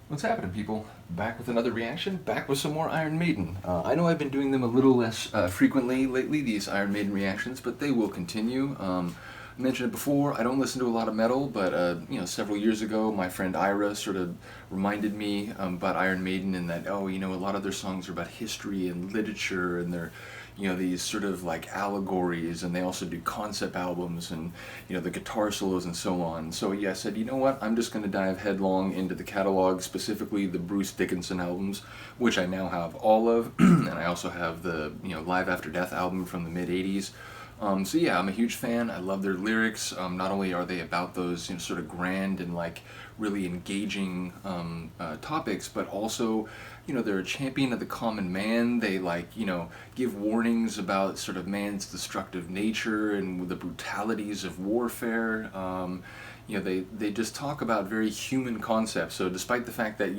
What's happening, people? Back with another reaction, back with some more Iron Maiden. I know I've been doing them a little less frequently lately, these Iron Maiden reactions, but they will continue. I mentioned it before, I don't listen to a lot of metal, but several years ago, my friend Ira sort of reminded me about Iron Maiden and that, a lot of their songs are about history and literature, and they're these sort of like allegories, and they also do concept albums and the guitar solos and so on. So yeah, I said, you know what, I'm just going to dive headlong into the catalog, specifically the Bruce Dickinson albums, which I now have all of. And I also have the Live After Death album from the mid 80s. So yeah, I'm a huge fan. I love their lyrics. Not only are they about those sort of grand and like really engaging topics, but also they're a champion of the common man. They like give warnings about sort of man's destructive nature and the brutalities of warfare. They just talk about very human concepts. So despite the fact that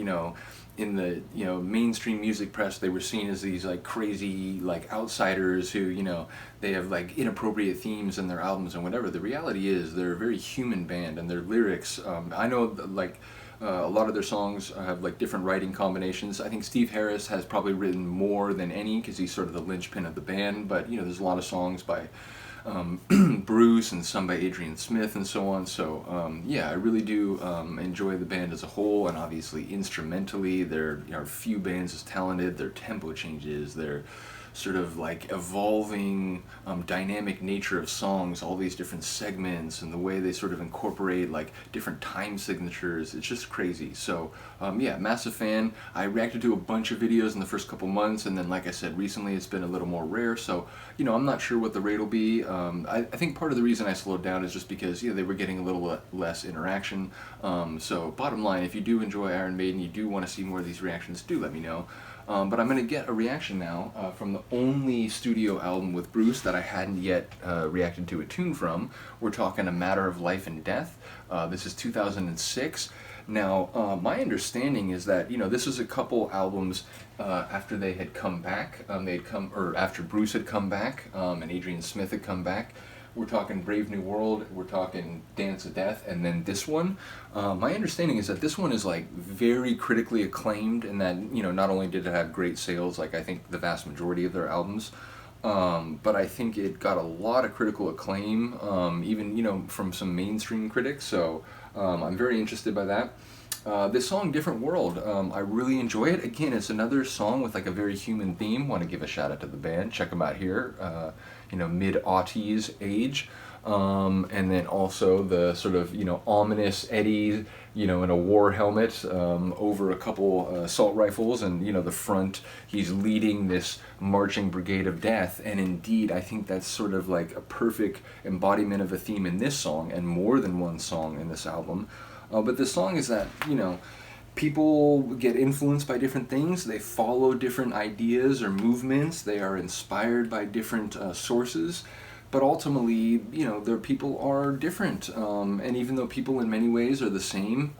in the mainstream music press they were seen as these like crazy like outsiders who they have like inappropriate themes in their albums and whatever, the reality is they're a very human band, and their lyrics, I know like a lot of their songs have like different writing combinations. I think Steve Harris has probably written more than any because he's sort of the linchpin of the band, but there's a lot of songs by Bruce and some by Adrian Smith and so on. So yeah, I really do enjoy the band as a whole, and obviously instrumentally, there are few bands as talented. Their tempo changes, their sort of like evolving dynamic nature of songs, all these different segments, and the way they sort of incorporate like different time signatures, it's just crazy. So yeah, massive fan. I reacted to a bunch of videos in the first couple months, and then like I said, recently it's been a little more rare, so I'm not sure what the rate will be. I think part of the reason I slowed down is just because they were getting a little less interaction. So bottom line, if you do enjoy Iron Maiden, you do want to see more of these reactions, do let me know. But I'm going to get a reaction now from the only studio album with Bruce that I hadn't yet reacted to a tune from. We're talking A Matter of Life and Death. This is 2006. Now, my understanding is that this was a couple albums after they had come back. After Bruce had come back and Adrian Smith had come back. We're talking Brave New World, we're talking Dance of Death, and then this one. My understanding is that this one is like very critically acclaimed, and that not only did it have great sales, like I think the vast majority of their albums, but I think it got a lot of critical acclaim, even from some mainstream critics. So I'm very interested by that. This song, Different World, I really enjoy it. Again, it's another song with like a very human theme. Want to give a shout out to the band. Check them out here. Mid-aughties age. And then also the sort of, ominous Eddie, in a war helmet over a couple assault rifles, and, the front, he's leading this marching brigade of death. And indeed, I think that's sort of like a perfect embodiment of a theme in this song, and more than one song in this album. But the song is that, people get influenced by different things. They follow different ideas or movements. They are inspired by different sources. But ultimately, their people are different. And even though people in many ways are the same,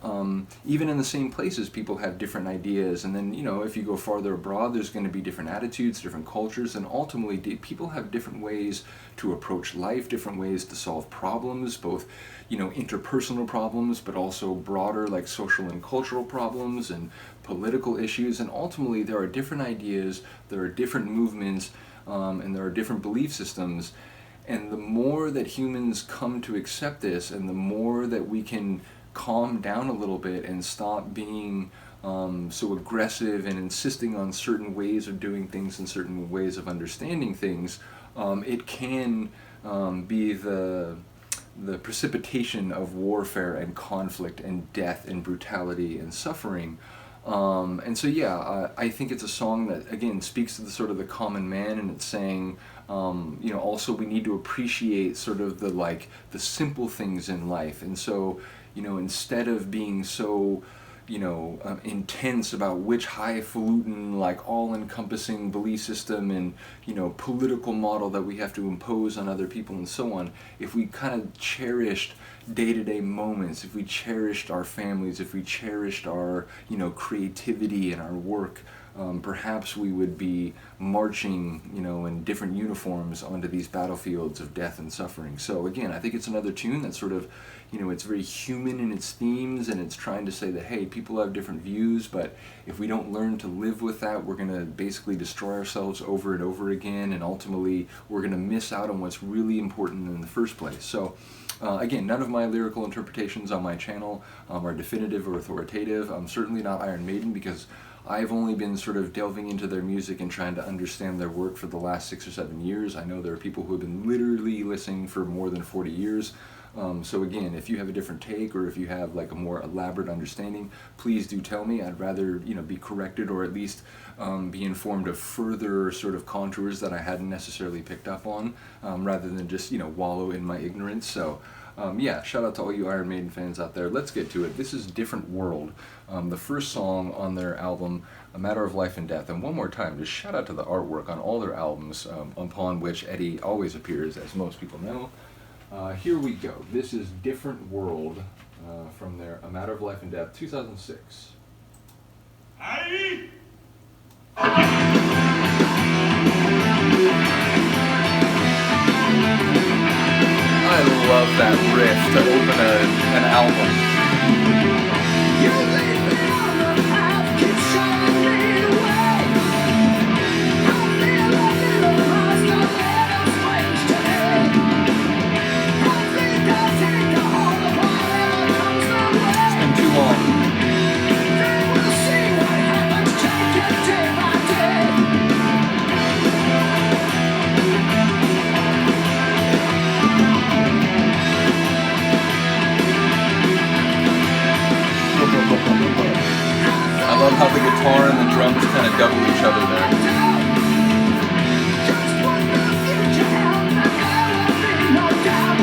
even in the same places, people have different ideas. And then, if you go farther abroad, there's going to be different attitudes, different cultures, and ultimately, people have different ways to approach life, different ways to solve problems, both, interpersonal problems, but also broader, like social and cultural problems and political issues. And ultimately, there are different ideas, there are different movements, and there are different belief systems. And the more that humans come to accept this, and the more that we can calm down a little bit and stop being so aggressive and insisting on certain ways of doing things and certain ways of understanding things, it can be the precipitation of warfare and conflict and death and brutality and suffering. And so yeah, I think it's a song that again speaks to the sort of the common man, and it's saying, also we need to appreciate sort of the simple things in life. And so, instead of being so, intense about which highfalutin, like all-encompassing belief system and, political model that we have to impose on other people and so on, if we kind of cherished day-to-day moments, if we cherished our families, if we cherished our, creativity and our work, perhaps we would be marching, in different uniforms onto these battlefields of death and suffering. So again, I think it's another tune that's sort of, it's very human in its themes, and it's trying to say that, hey, people have different views, but if we don't learn to live with that, we're going to basically destroy ourselves over and over again, and ultimately we're going to miss out on what's really important in the first place. So again, none of my lyrical interpretations on my channel are definitive or authoritative. I'm certainly not Iron Maiden, because I've only been sort of delving into their music and trying to understand their work for the last 6 or 7 years. I know there are people who have been literally listening for more than 40 years. So again, if you have a different take, or if you have like a more elaborate understanding, please do tell me. I'd rather, be corrected, or at least be informed of further sort of contours that I hadn't necessarily picked up on, rather than just, wallow in my ignorance. So yeah, shout out to all you Iron Maiden fans out there. Let's get to it. This is Different World, the first song on their album, A Matter of Life and Death. And one more time, just shout out to the artwork on all their albums, upon which Eddie always appears, as most people know. Here we go. This is Different World, from their A Matter of Life and Death, 2006. Aye. I love that riff to open an album. You leave me on the path, keep showing me the way. I feel a little lost, a little strange today. I think I'll take a hold of whatever comes my way. It's been too long. Then we'll see what happens, take it day by day. I love how the guitar and the drums kind of double each other there. Just what the future held, and there will be no doubt.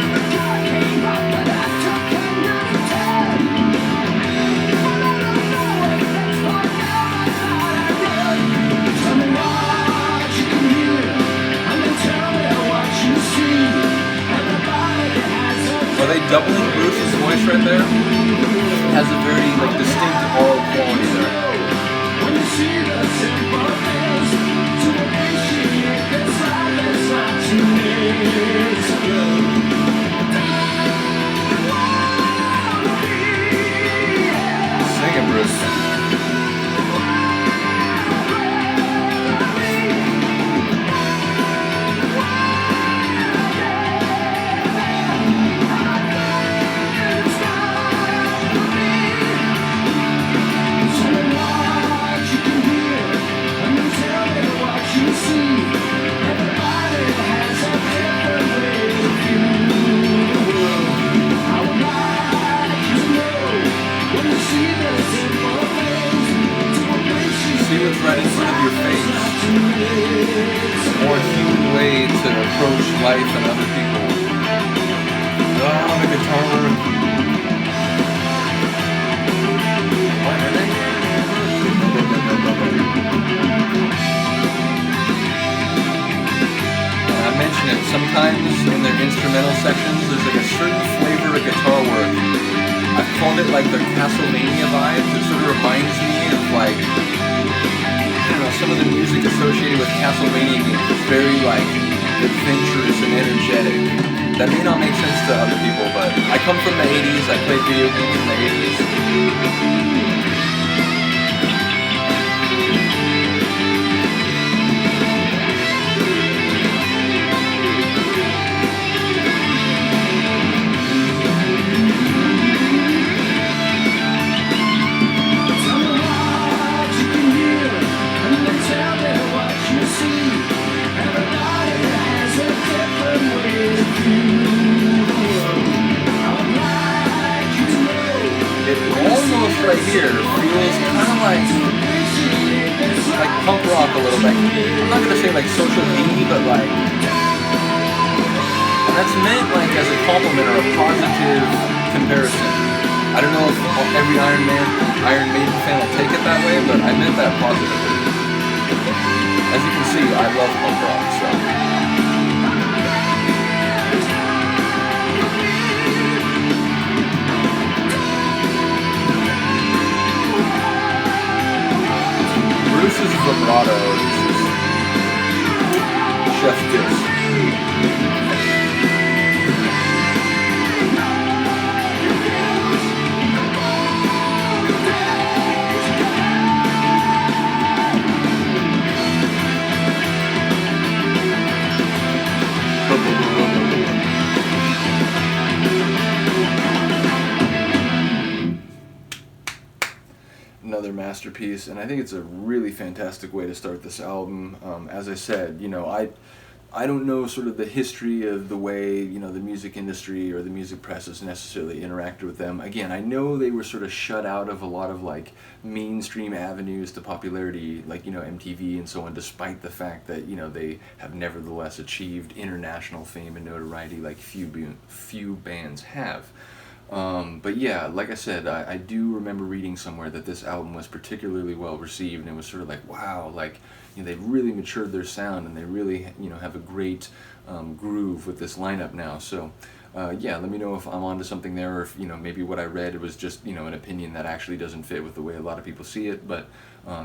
Never came up, but I took another turn. But I don't know if it's whatever I thought I would. Tell me what you can hear, and then tell me what you see. Everybody has a Are they doubling Bruce's voice right there? Has a very distinct oral quality there. when you see the simple things, to appreciate this life is not too late to live. Sing it, Bruce. See what's right in front of your face. A more human way to approach life and other people. Oh, the guitar work. I mentioned it, sometimes in their instrumental sections, there's like a certain flavor of guitar work. I've called it like the Castlevania vibes. It sort of reminds me of like, I don't know, some of the music associated with Castlevania games. It's very like adventurous and energetic. That may not make sense to other people, but I come from the 80s. I played video games in the 80s. Right here feels kind of like punk rock a little bit. I'm not gonna say like social media, but like, and that's meant like as a compliment or a positive comparison. I don't know if every Iron Maiden fan will take it that way, but I meant that positively. As you can see, I love punk rock, so. another masterpiece, and I think it's a really fantastic way to start this album. As I said, I don't know sort of the history of the way, the music industry or the music press has necessarily interacted with them. Again, I know they were sort of shut out of a lot of like mainstream avenues to popularity, like, MTV and so on, despite the fact that, they have nevertheless achieved international fame and notoriety like few bands have. But yeah, like I said, I do remember reading somewhere that this album was particularly well received, and it was sort of like, wow, like, they've really matured their sound, and they really, have a great groove with this lineup now. So, yeah, let me know if I'm onto something there, or if, maybe what I read was just, an opinion that actually doesn't fit with the way a lot of people see it. But,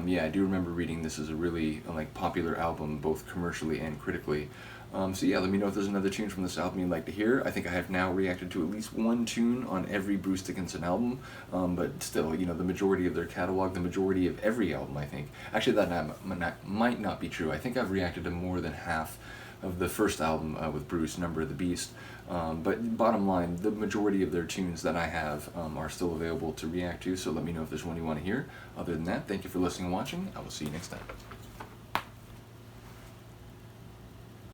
yeah, I do remember reading this as a really, like, popular album, both commercially and critically. So yeah, let me know if there's another tune from this album you'd like to hear. I think I have now reacted to at least one tune on every Bruce Dickinson album, but still, the majority of their catalog, the majority of every album, I think. Actually, might not be true. I think I've reacted to more than half of the first album with Bruce, Number of the Beast. But bottom line, the majority of their tunes that I have are still available to react to, so let me know if there's one you want to hear. Other than that, thank you for listening and watching. I will see you next time.